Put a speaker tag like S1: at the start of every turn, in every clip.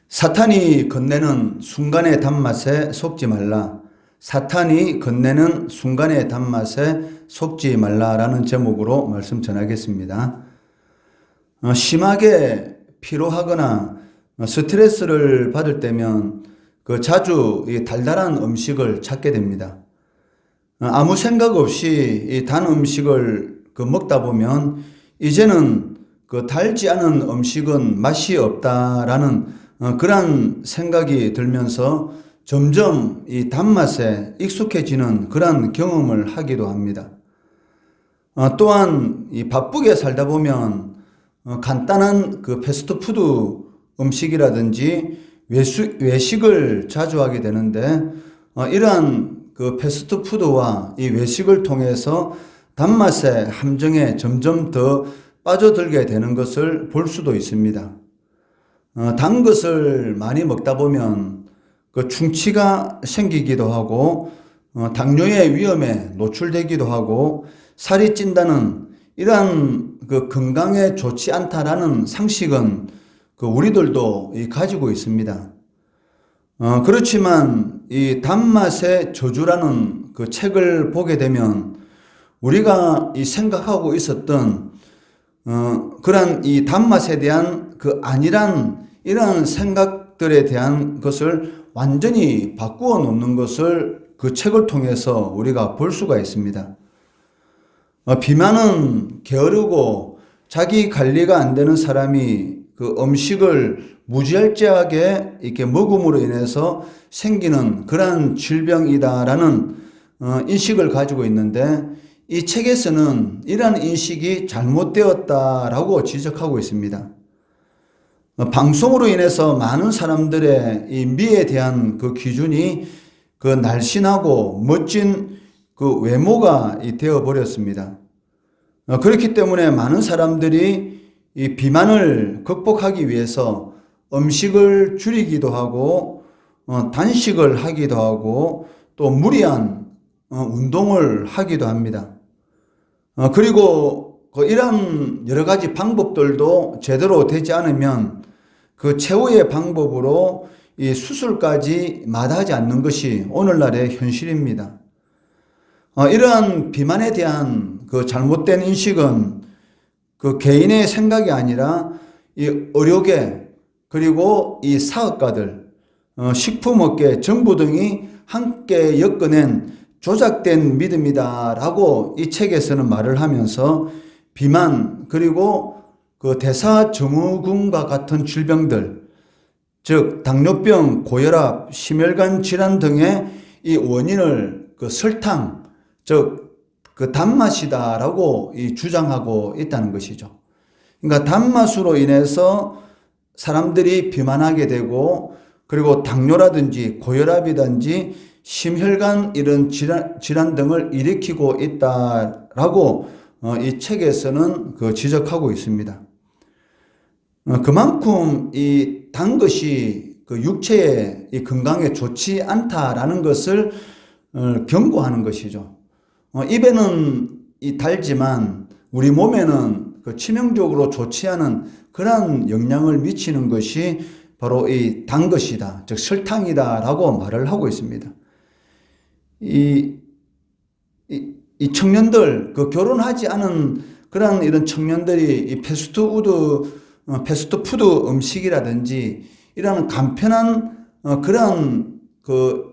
S1: 사탄이 건네는 순간의 단맛에 속지 말라. 사탄이 건네는 순간의 단맛에 속지 말라라는 제목으로 말씀 전하겠습니다. 심하게 피로하거나 스트레스를 받을 때면 자주 이 달달한 음식을 찾게 됩니다. 아무 생각 없이 이 단 음식을 먹다 보면 이제는 달지 않은 음식은 맛이 없다라는 그런 생각이 들면서 점점 이 단맛에 익숙해지는 그런 경험을 하기도 합니다. 또한 이 바쁘게 살다 보면 간단한 패스트푸드 음식이라든지 외식을 자주 하게 되는데 이러한 패스트푸드와 이 외식을 통해서 단맛의 함정에 점점 더 빠져들게 되는 것을 볼 수도 있습니다. 단 것을 많이 먹다 보면 충치가 생기기도 하고 당뇨의 위험에 노출되기도 하고 살이 찐다는 이러한 건강에 좋지 않다라는 상식은 우리들도 가지고 있습니다. 그렇지만 이 단맛의 저주라는 책을 보게 되면 우리가 생각하고 있었던 그런 이 단맛에 대한 안일한 이러한 생각들에 대한 것을 완전히 바꾸어 놓는 것을 책을 통해서 우리가 볼 수가 있습니다. 비만은 게으르고 자기 관리가 안 되는 사람이 음식을 무지할지하게 이렇게 먹음으로 인해서 생기는 그러한 질병이다라는 인식을 가지고 있는데 이 책에서는 이러한 인식이 잘못되었다라고 지적하고 있습니다. 방송으로 인해서 많은 사람들의 이 미에 대한 기준이 날씬하고 멋진 외모가 되어 버렸습니다. 그렇기 때문에 많은 사람들이 이 비만을 극복하기 위해서 음식을 줄이기도 하고 단식을 하기도 하고 또 무리한 운동을 하기도 합니다. 그리고 이런 여러 가지 방법들도 제대로 되지 않으면 최후의 방법으로 이 수술까지 마다하지 않는 것이 오늘날의 현실입니다. 이러한 비만에 대한 잘못된 인식은 개인의 생각이 아니라 이 의료계 그리고 이 사업가들, 식품업계, 정부 등이 함께 엮어낸 조작된 믿음이다라고 이 책에서는 말을 하면서 비만 그리고 대사증후군과 같은 질병들, 즉 당뇨병, 고혈압, 심혈관 질환 등의 이 원인을 설탕, 즉 단맛이다라고 주장하고 있다는 것이죠. 그러니까 단맛으로 인해서 사람들이 비만하게 되고 그리고 당뇨라든지 고혈압이든지 심혈관 이런 질환 등을 일으키고 있다라고 이 책에서는 지적하고 있습니다. 그만큼 이 단 것이 육체의 이 건강에 좋지 않다라는 것을 경고하는 것이죠. 입에는 달지만 우리 몸에는 치명적으로 좋지 않은 그러한 영향을 미치는 것이 바로 이 단 것이다, 즉 설탕이다라고 말을 하고 있습니다. 이 청년들, 결혼하지 않은 그런 이런 청년들이 이 패스트푸드 음식이라든지 이런 간편한 그런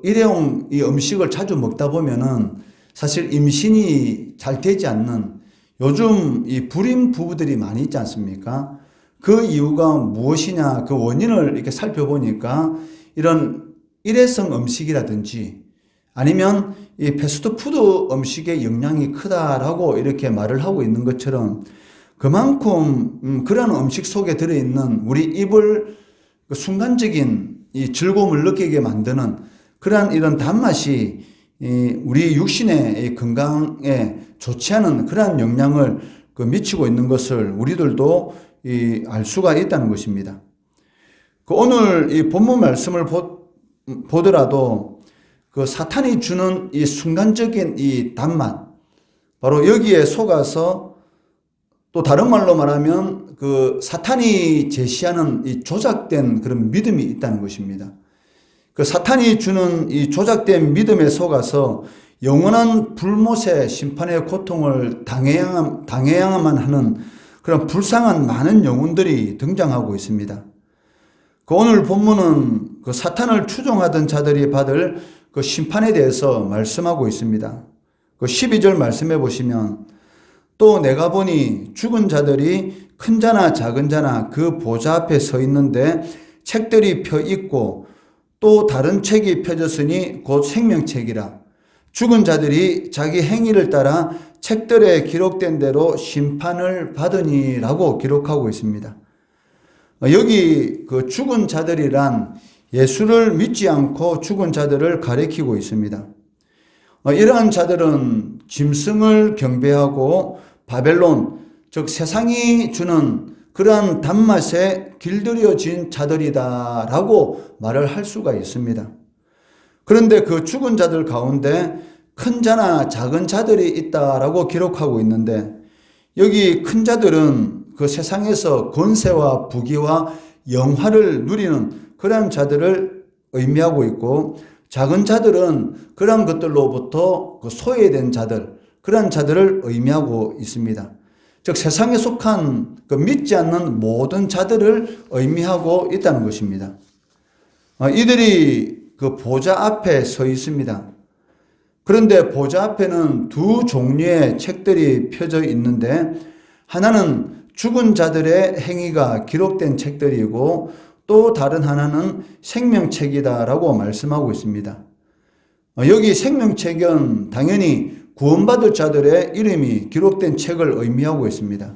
S1: 일회용 이 음식을 자주 먹다 보면은 사실 임신이 잘 되지 않는 요즘 이 불임 부부들이 많이 있지 않습니까? 그 이유가 무엇이냐, 그 원인을 이렇게 살펴보니까 이런 일회성 음식이라든지 아니면 이 패스트푸드 음식의 영향이 크다라고 이렇게 말을 하고 있는 것처럼 그만큼 그런 음식 속에 들어있는 우리 입을 순간적인 이 즐거움을 느끼게 만드는 그러한 이런 단맛이 우리 육신의 건강에 좋지 않은 그러한 영향을 미치고 있는 것을 우리들도 알 수가 있다는 것입니다. 오늘 이 본문 말씀을 보더라도 사탄이 주는 이 순간적인 이 단맛, 바로 여기에 속아서 또 다른 말로 말하면 그 사탄이 제시하는 이 조작된 그런 믿음이 있다는 것입니다. 그 사탄이 주는 이 조작된 믿음에 속아서 영원한 불못의 심판의 고통을 당해야만 하는 그런 불쌍한 많은 영혼들이 등장하고 있습니다. 그 오늘 본문은 그 사탄을 추종하던 자들이 받을 그 심판에 대해서 말씀하고 있습니다. 그 12절 말씀해 보시면 또 내가 보니 죽은 자들이 큰 자나 작은 자나 그 보좌 앞에 서 있는데 책들이 펴 있고 또 다른 책이 펴졌으니 곧 생명책이라. 죽은 자들이 자기 행위를 따라 책들에 기록된 대로 심판을 받으니라고 기록하고 있습니다. 여기 그 죽은 자들이란 예수를 믿지 않고 죽은 자들을 가리키고 있습니다. 이러한 자들은 짐승을 경배하고 바벨론, 즉 세상이 주는 그러한 단맛에 길들여진 자들이다라고 말을 할 수가 있습니다. 그런데 그 죽은 자들 가운데 큰 자나 작은 자들이 있다라고 기록하고 있는데 여기 큰 자들은 그 세상에서 권세와 부귀와 영화를 누리는 그러한 자들을 의미하고 있고 작은 자들은 그러한 것들로부터 소외된 자들, 그러한 자들을 의미하고 있습니다. 즉 세상에 속한 그 믿지 않는 모든 자들을 의미하고 있다는 것입니다. 이들이 그 보좌 앞에 서 있습니다. 그런데 보좌 앞에는 두 종류의 책들이 펴져 있는데 하나는 죽은 자들의 행위가 기록된 책들이고 또 다른 하나는 생명책이다라고 말씀하고 있습니다. 여기 생명책은 당연히 구원받을 자들의 이름이 기록된 책을 의미하고 있습니다.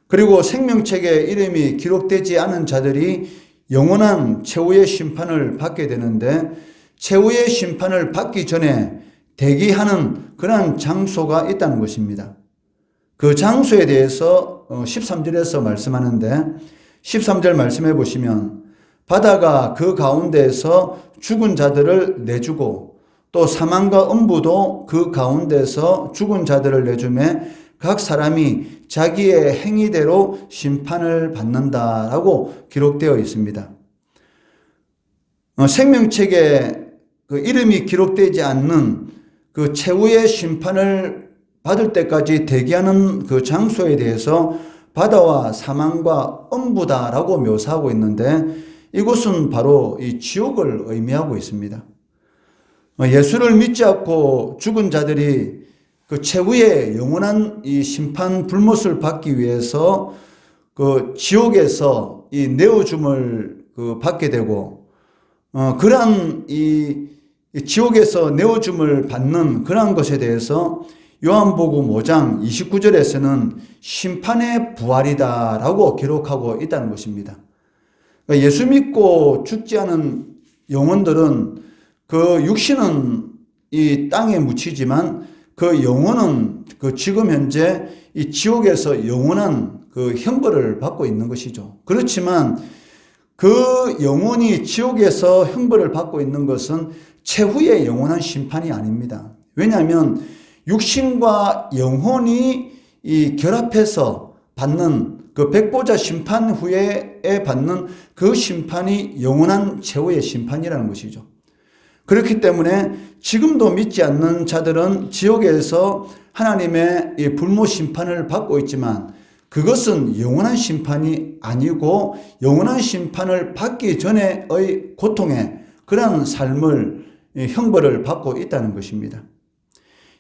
S1: 그리고 생명책에 이름이 기록되지 않은 자들이 영원한 최후의 심판을 받게 되는데 최후의 심판을 받기 전에 대기하는 그러한 장소가 있다는 것입니다. 그 장소에 대해서 13절에서 말씀하는데 13절 말씀해 보시면 바다가 그 가운데에서 죽은 자들을 내주고 또 사망과 음부도 그 가운데서 죽은 자들을 내주매 각 사람이 자기의 행위대로 심판을 받는다라고 기록되어 있습니다. 생명책에 그 이름이 기록되지 않는 그 최후의 심판을 받을 때까지 대기하는 그 장소에 대해서 바다와 사망과 음부다라고 묘사하고 있는데 이곳은 바로 이 지옥을 의미하고 있습니다. 예수를 믿지 않고 죽은 자들이 그 최후의 영원한 이 심판 불못을 받기 위해서 그 지옥에서 이 내어줌을 받게 되고 그러한 이 지옥에서 내어줌을 받는 그러한 것에 대해서 요한복음 5장 29절에서는 심판의 부활이다라고 기록하고 있다는 것입니다. 예수 믿고 죽지 않은 영혼들은 그 육신은 이 땅에 묻히지만 그 영혼은 그 지금 현재 이 지옥에서 영원한 그 형벌을 받고 있는 것이죠. 그렇지만 그 영혼이 지옥에서 형벌을 받고 있는 것은 최후의 영원한 심판이 아닙니다. 왜냐하면 육신과 영혼이 이 결합해서 받는 그 백보자 심판 후에 받는 그 심판이 영원한 최후의 심판이라는 것이죠. 그렇기 때문에 지금도 믿지 않는 자들은 지옥에서 하나님의 이 불모 심판을 받고 있지만 그것은 영원한 심판이 아니고 영원한 심판을 받기 전에의 고통의 그러한 삶을 형벌을 받고 있다는 것입니다.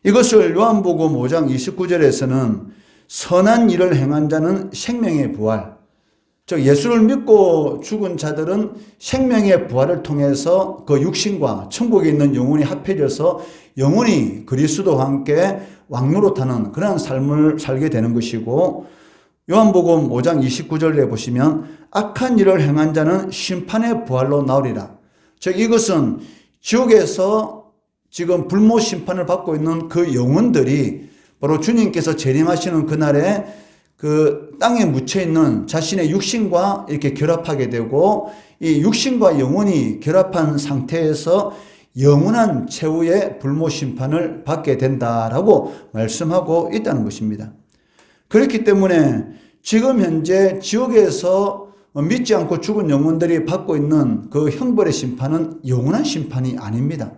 S1: 이것을 요한복음 5장 29절에서는 선한 일을 행한 자는 생명의 부활, 즉 예수를 믿고 죽은 자들은 생명의 부활을 통해서 그 육신과 천국에 있는 영혼이 합해져서 영혼이 그리스도와 함께 왕노릇하는 그런 삶을 살게 되는 것이고 요한복음 5장 29절에 보시면 악한 일을 행한 자는 심판의 부활로 나오리라. 즉 이것은 지옥에서 지금 불모 심판을 받고 있는 그 영혼들이 바로 주님께서 재림하시는 그날에 그 땅에 묻혀 있는 자신의 육신과 이렇게 결합하게 되고 이 육신과 영혼이 결합한 상태에서 영원한 최후의 불모 심판을 받게 된다라고 말씀하고 있다는 것입니다. 그렇기 때문에 지금 현재 지옥에서 믿지 않고 죽은 영혼들이 받고 있는 그 형벌의 심판은 영원한 심판이 아닙니다.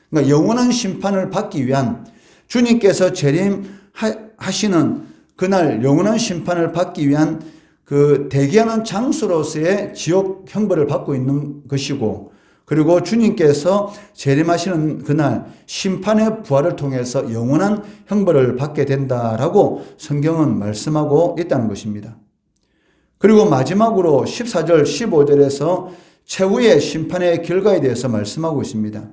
S1: 그러니까 영원한 심판을 받기 위한, 주님께서 재림하시는 그날 영원한 심판을 받기 위한 그 대기하는 장소로서의 지옥 형벌을 받고 있는 것이고, 그리고 주님께서 재림하시는 그날 심판의 부활을 통해서 영원한 형벌을 받게 된다라고 성경은 말씀하고 있다는 것입니다. 그리고 마지막으로 14절, 15절에서 최후의 심판의 결과에 대해서 말씀하고 있습니다.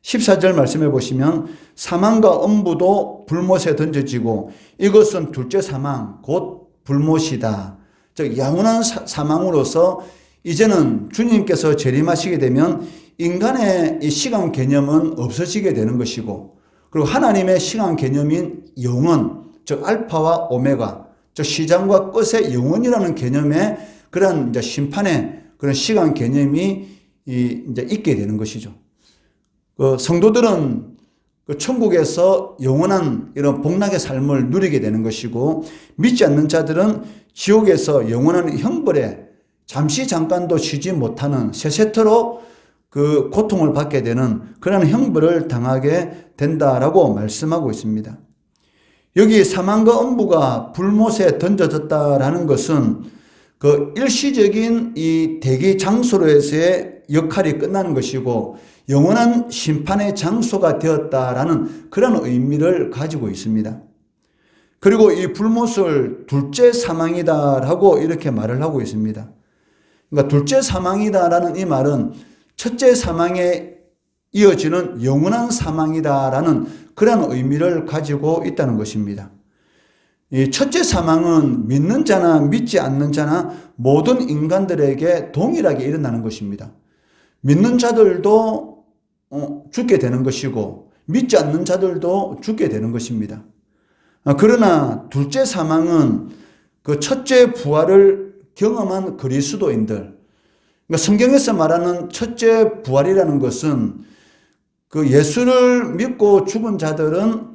S1: 14절 말씀해 보시면 사망과 음부도 불못에 던져지고 이것은 둘째 사망 곧 불못이다. 즉 영원한 사망으로서 이제는 주님께서 재림하시게 되면 인간의 이 시간 개념은 없어지게 되는 것이고, 그리고 하나님의 시간 개념인 영원, 즉 알파와 오메가, 즉 시작과 끝의 영원이라는 개념의 그런 이제 심판의 그런 시간 개념이 이제 있게 되는 것이죠. 그 성도들은 그 천국에서 영원한 이런 복락의 삶을 누리게 되는 것이고, 믿지 않는 자들은 지옥에서 영원한 형벌에 잠시 잠깐도 쉬지 못하는 세세토록 그 고통을 받게 되는 그런 형벌을 당하게 된다라고 말씀하고 있습니다. 여기 사망과 음부가 불못에 던져졌다라는 것은 그 일시적인 이 대기 장소로서의 역할이 끝나는 것이고 영원한 심판의 장소가 되었다라는 그런 의미를 가지고 있습니다. 그리고 이 불못을 둘째 사망이다라고 이렇게 말을 하고 있습니다. 그러니까 둘째 사망이다라는 이 말은 첫째 사망에 이어지는 영원한 사망이다라는 그런 의미를 가지고 있다는 것입니다. 이 첫째 사망은 믿는 자나 믿지 않는 자나 모든 인간들에게 동일하게 일어나는 것입니다. 믿는 자들도 죽게 되는 것이고 믿지 않는 자들도 죽게 되는 것입니다. 그러나 둘째 사망은 그 첫째 부활을 경험한 그리스도인들, 그러니까 성경에서 말하는 첫째 부활이라는 것은 그 예수를 믿고 죽은 자들은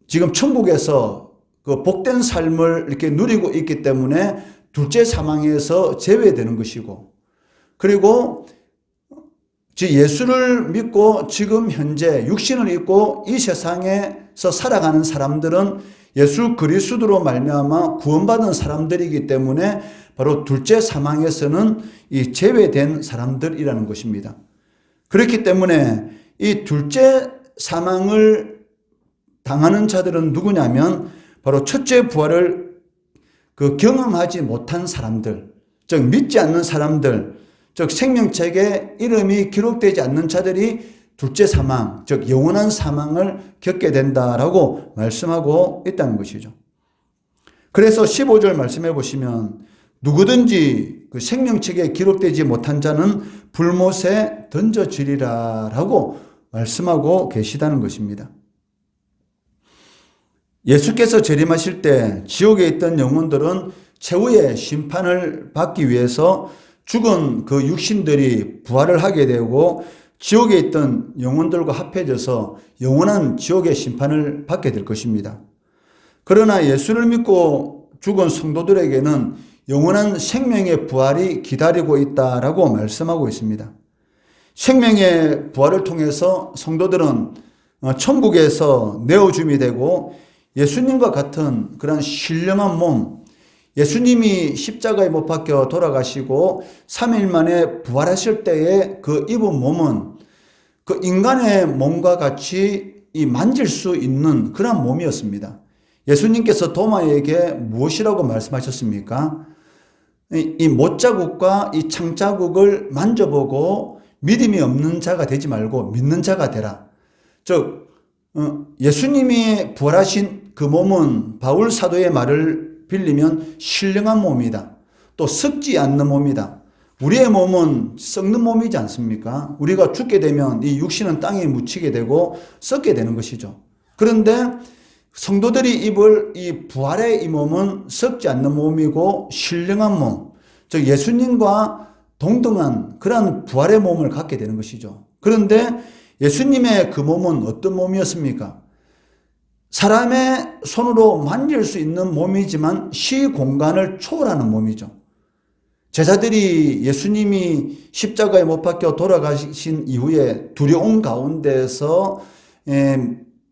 S1: 지금 천국에서 그 복된 삶을 이렇게 누리고 있기 때문에 둘째 사망에서 제외되는 것이고, 그리고 예수를 믿고 지금 현재 육신을 입고 이 세상에서 살아가는 사람들은 예수 그리스도로 말미암아 구원받은 사람들이기 때문에 바로 둘째 사망에서는 이 제외된 사람들이라는 것입니다. 그렇기 때문에 이 둘째 사망을 당하는 자들은 누구냐면 바로 첫째 부활을 그 경험하지 못한 사람들, 즉 믿지 않는 사람들, 즉 생명책에 이름이 기록되지 않는 자들이 둘째 사망, 즉 영원한 사망을 겪게 된다라고 말씀하고 있다는 것이죠. 그래서 15절 말씀해 보시면 누구든지 그 생명책에 기록되지 못한 자는 불못에 던져지리라 라고 말씀하고 계시다는 것입니다. 예수께서 재림하실 때 지옥에 있던 영혼들은 최후의 심판을 받기 위해서 죽은 그 육신들이 부활을 하게 되고 지옥에 있던 영혼들과 합해져서 영원한 지옥의 심판을 받게 될 것입니다. 그러나 예수를 믿고 죽은 성도들에게는 영원한 생명의 부활이 기다리고 있다라고 말씀하고 있습니다. 생명의 부활을 통해서 성도들은 천국에서 내어줌이 되고 예수님과 같은 그런 신령한 몸, 예수님이 십자가에 못 박혀 돌아가시고 3일 만에 부활하실 때에 그 입은 몸은 그 인간의 몸과 같이 이 만질 수 있는 그런 몸이었습니다. 예수님께서 도마에게 무엇이라고 말씀하셨습니까? 이 못자국과 이 창자국을 만져보고 믿음이 없는 자가 되지 말고 믿는 자가 되라. 즉 예수님이 부활하신 그 몸은 바울 사도의 말을 빌리면 신령한 몸이다. 또 썩지 않는 몸이다. 우리의 몸은 썩는 몸이지 않습니까? 우리가 죽게 되면 이 육신은 땅에 묻히게 되고 썩게 되는 것이죠. 그런데 성도들이 입을 이 부활의 이 몸은 썩지 않는 몸이고 신령한 몸, 즉 예수님과 동등한 그런 부활의 몸을 갖게 되는 것이죠. 그런데 예수님의 그 몸은 어떤 몸이었습니까? 사람의 손으로 만질 수 있는 몸이지만 시공간을 초월하는 몸이죠. 제자들이 예수님이 십자가에 못 박혀 돌아가신 이후에 두려움 가운데서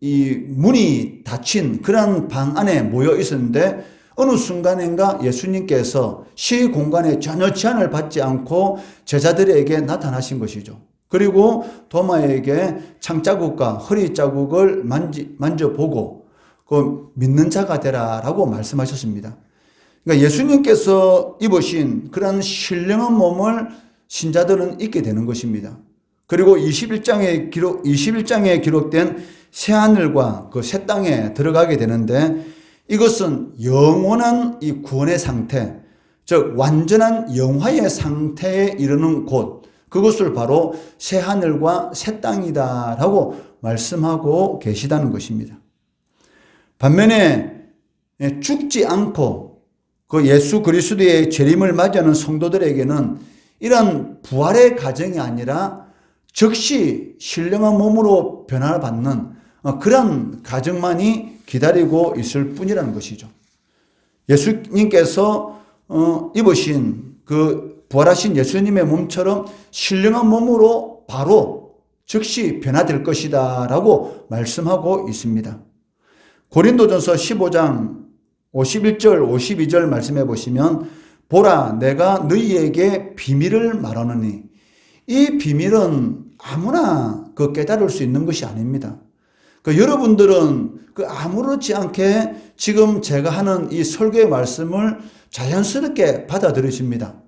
S1: 이 문이 닫힌 그런 방 안에 모여 있었는데 어느 순간인가 예수님께서 시공간에 전혀 제한을 받지 않고 제자들에게 나타나신 것이죠. 그리고 도마에게 창자국과 허리 자국을 만져보고 그 믿는 자가 되라라고 말씀하셨습니다. 그러니까 예수님께서 입으신 그런 신령한 몸을 신자들은 입게 되는 것입니다. 그리고 21장에 기록된 새하늘과 그 새 땅에 들어가게 되는데 이것은 영원한 이 구원의 상태, 즉 완전한 영화의 상태에 이르는 곳, 그것을 바로 새하늘과 새 땅이다라고 말씀하고 계시다는 것입니다. 반면에 죽지 않고 그 예수 그리스도의 재림을 맞이하는 성도들에게는 이런 부활의 과정이 아니라 즉시 신령한 몸으로 변화받는 그런 과정만이 기다리고 있을 뿐이라는 것이죠. 예수님께서 입으신 그 부활하신 예수님의 몸처럼 신령한 몸으로 바로 즉시 변화될 것이다 라고 말씀하고 있습니다. 고린도전서 15장 51절 52절 말씀해 보시면 보라 내가 너희에게 비밀을 말하노니 이 비밀은 아무나 그 깨달을 수 있는 것이 아닙니다. 여러분들은 아무렇지 않게 지금 제가 하는 이 설교의 말씀을 자연스럽게 받아들이십니다.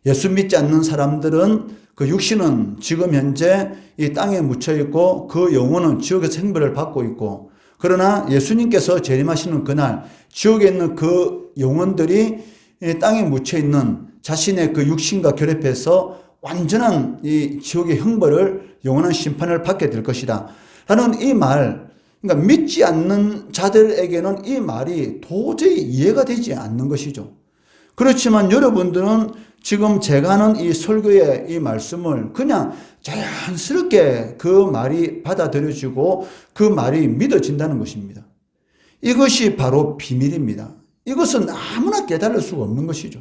S1: 예수 믿지 않는 사람들은 그 육신은 지금 현재 이 땅에 묻혀 있고 그 영혼은 지옥에서 형벌을 받고 있고 그러나 예수님께서 재림하시는 그날 지옥에 있는 그 영혼들이 이 땅에 묻혀 있는 자신의 그 육신과 결합해서 완전한 이 지옥의 형벌을 영원한 심판을 받게 될 것이다 라는 이 말, 그러니까 믿지 않는 자들에게는 이 말이 도저히 이해가 되지 않는 것이죠. 그렇지만 여러분들은 지금 제가 하는 이 설교의 이 말씀을 그냥 자연스럽게 그 말이 받아들여지고 그 말이 믿어진다는 것입니다. 이것이 바로 비밀입니다. 이것은 아무나 깨달을 수가 없는 것이죠.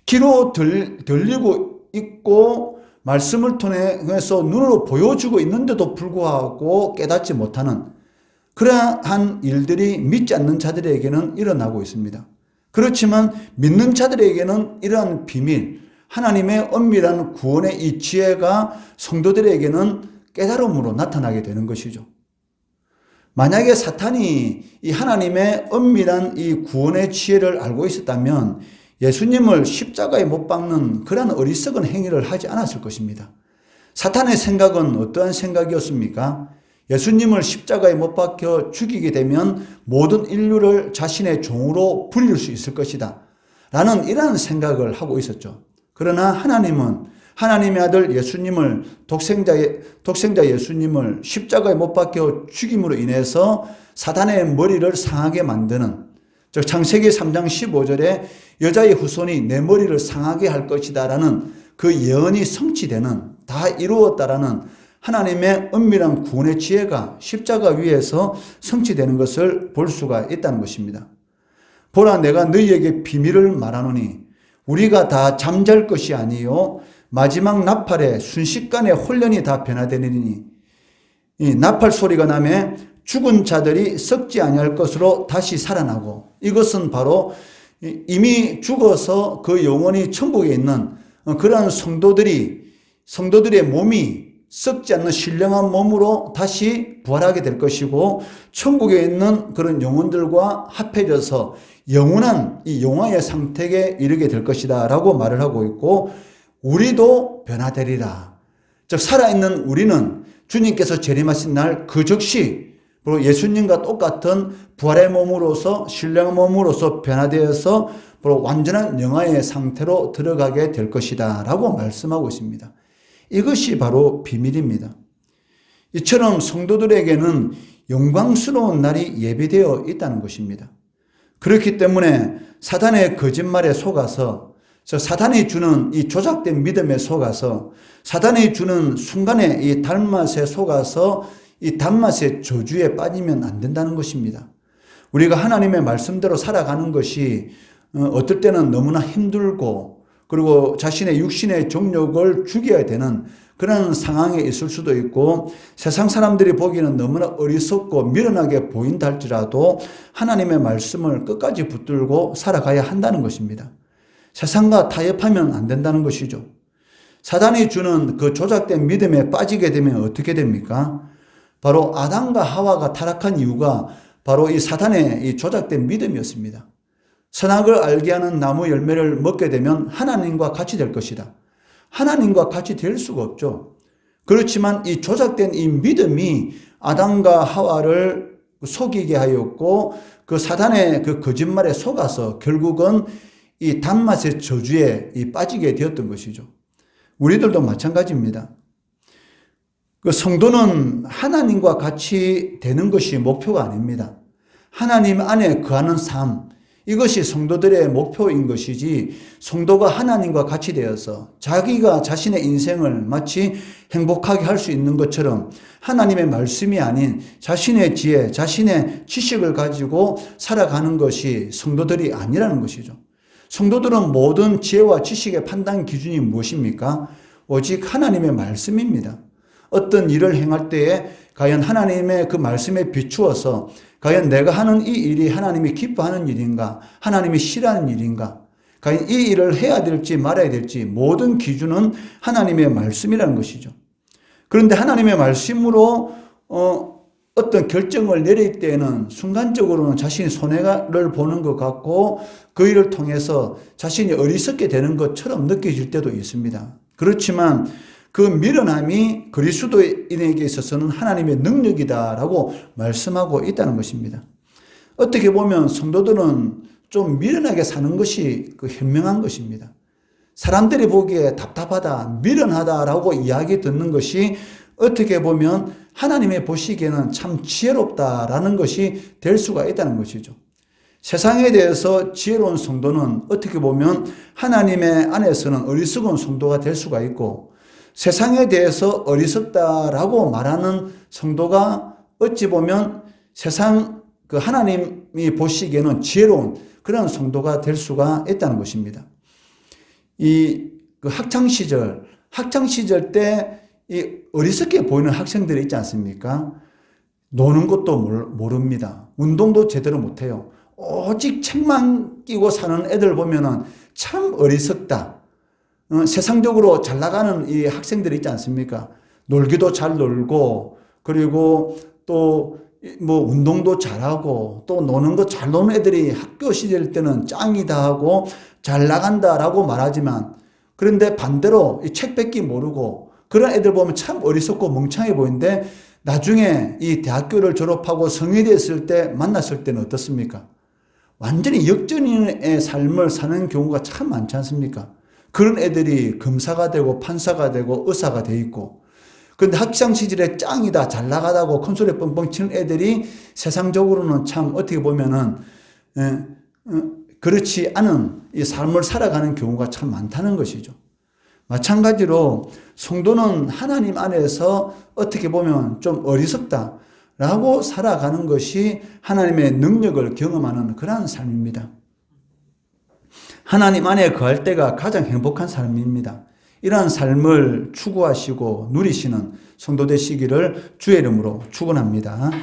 S1: 귀로 들리고 있고 말씀을 통해서 눈으로 보여주고 있는데도 불구하고 깨닫지 못하는 그러한 일들이 믿지 않는 자들에게는 일어나고 있습니다. 그렇지만 믿는 자들에게는 이러한 비밀, 하나님의 엄밀한 구원의 이 지혜가 성도들에게는 깨달음으로 나타나게 되는 것이죠. 만약에 사탄이 이 하나님의 엄밀한 이 구원의 지혜를 알고 있었다면 예수님을 십자가에 못 박는 그런 어리석은 행위를 하지 않았을 것입니다. 사탄의 생각은 어떠한 생각이었습니까? 예수님을 십자가에 못 박혀 죽이게 되면 모든 인류를 자신의 종으로 부릴 수 있을 것이다 라는 이러한 생각을 하고 있었죠. 그러나 하나님은 하나님의 아들 예수님을 독생자 예수님을 십자가에 못 박혀 죽임으로 인해서 사탄의 머리를 상하게 만드는, 즉 창세기 3장 15절에 여자의 후손이 내 머리를 상하게 할 것이다 라는 그 예언이 성취되는, 다 이루었다라는 하나님의 은밀한 구원의 지혜가 십자가 위에서 성취되는 것을 볼 수가 있다는 것입니다. 보라 내가 너희에게 비밀을 말하노니 우리가 다 잠잘 것이 아니요 마지막 나팔에 순식간에 혼련이 다 변화되느니 이 나팔 소리가 나매 죽은 자들이 썩지 아니할 것으로 다시 살아나고, 이것은 바로 이미 죽어서 그 영혼이 천국에 있는 그러한 성도들의 몸이 썩지 않는 신령한 몸으로 다시 부활하게 될 것이고 천국에 있는 그런 영혼들과 합해져서 영원한 이 영화의 상태에 이르게 될 것이다 라고 말을 하고 있고, 우리도 변화되리라. 즉 살아있는 우리는 주님께서 재림하신 날 그 즉시 바로 예수님과 똑같은 부활의 몸으로서 신령한 몸으로서 변화되어서 바로 완전한 영화의 상태로 들어가게 될 것이다 라고 말씀하고 있습니다. 이것이 바로 비밀입니다. 이처럼 성도들에게는 영광스러운 날이 예비되어 있다는 것입니다. 그렇기 때문에 사단의 거짓말에 속아서, 사단이 주는 이 조작된 믿음에 속아서, 사단이 주는 순간의 이 달맛에 속아서 이 단맛의 저주에 빠지면 안 된다는 것입니다. 우리가 하나님의 말씀대로 살아가는 것이 어떨 때는 너무나 힘들고 그리고 자신의 육신의 정욕을 죽여야 되는 그런 상황에 있을 수도 있고 세상 사람들이 보기에는 너무나 어리석고 미련하게 보인다 할지라도 하나님의 말씀을 끝까지 붙들고 살아가야 한다는 것입니다. 세상과 타협하면 안 된다는 것이죠. 사단이 주는 그 조작된 믿음에 빠지게 되면 어떻게 됩니까? 바로 아담과 하와가 타락한 이유가 바로 이 사단의 이 조작된 믿음이었습니다. 선악을 알게 하는 나무 열매를 먹게 되면 하나님과 같이 될 것이다. 하나님과 같이 될 수가 없죠. 그렇지만 이 조작된 이 믿음이 아담과 하와를 속이게 하였고 그 사단의 그 거짓말에 속아서 결국은 이 단맛의 저주에 빠지게 되었던 것이죠. 우리들도 마찬가지입니다. 그 성도는 하나님과 같이 되는 것이 목표가 아닙니다. 하나님 안에 거하는 삶, 이것이 성도들의 목표인 것이지 성도가 하나님과 같이 되어서 자기가 자신의 인생을 마치 행복하게 할 수 있는 것처럼 하나님의 말씀이 아닌 자신의 지혜, 자신의 지식을 가지고 살아가는 것이 성도들이 아니라는 것이죠. 성도들은 모든 지혜와 지식의 판단 기준이 무엇입니까? 오직 하나님의 말씀입니다. 어떤 일을 행할 때에 과연 하나님의 그 말씀에 비추어서 과연 내가 하는 이 일이 하나님이 기뻐하는 일인가? 하나님이 싫어하는 일인가? 과연 이 일을 해야 될지 말아야 될지 모든 기준은 하나님의 말씀이라는 것이죠. 그런데 하나님의 말씀으로 어떤 결정을 내릴 때에는 순간적으로는 자신이 손해를 보는 것 같고 그 일을 통해서 자신이 어리석게 되는 것처럼 느껴질 때도 있습니다. 그렇지만 그 미련함이 그리스도인에게 있어서는 하나님의 능력이다라고 말씀하고 있다는 것입니다. 어떻게 보면 성도들은 좀 미련하게 사는 것이 그 현명한 것입니다. 사람들이 보기에 답답하다, 미련하다라고 이야기 듣는 것이 어떻게 보면 하나님의 보시기에는 참 지혜롭다라는 것이 될 수가 있다는 것이죠. 세상에 대해서 지혜로운 성도는 어떻게 보면 하나님의 안에서는 어리석은 성도가 될 수가 있고 세상에 대해서 어리석다라고 말하는 성도가 어찌 보면 세상 그 하나님이 보시기에는 지혜로운 그런 성도가 될 수가 있다는 것입니다. 그 학창 시절 때 이 어리석게 보이는 학생들이 있지 않습니까? 노는 것도 모릅니다. 운동도 제대로 못해요. 오직 책만 끼고 사는 애들 보면은 참 어리석다. 세상적으로 잘 나가는 이 학생들이 있지 않습니까? 놀기도 잘 놀고, 그리고 또 뭐 운동도 잘하고, 또 노는 거 잘 노는 애들이 학교 시절 때는 짱이다 하고 잘 나간다라고 말하지만, 그런데 반대로 이 책 뺏기 모르고 그런 애들 보면 참 어리석고 멍청해 보이는데 나중에 이 대학교를 졸업하고 성인이 됐을 때 만났을 때는 어떻습니까? 완전히 역전인의 삶을 사는 경우가 참 많지 않습니까? 그런 애들이 검사가 되고 판사가 되고 의사가 돼 있고, 그런데 학창 시절에 짱이다, 잘 나가다고 큰소리 뻥뻥 치는 애들이 세상적으로는 참 어떻게 보면은 그렇지 않은 이 삶을 살아가는 경우가 참 많다는 것이죠. 마찬가지로 성도는 하나님 안에서 어떻게 보면 좀 어리석다라고 살아가는 것이 하나님의 능력을 경험하는 그러한 삶입니다. 하나님 안에 거할 때가 가장 행복한 삶입니다. 이러한 삶을 추구하시고 누리시는 성도 되시기를 주의 이름으로 축원합니다.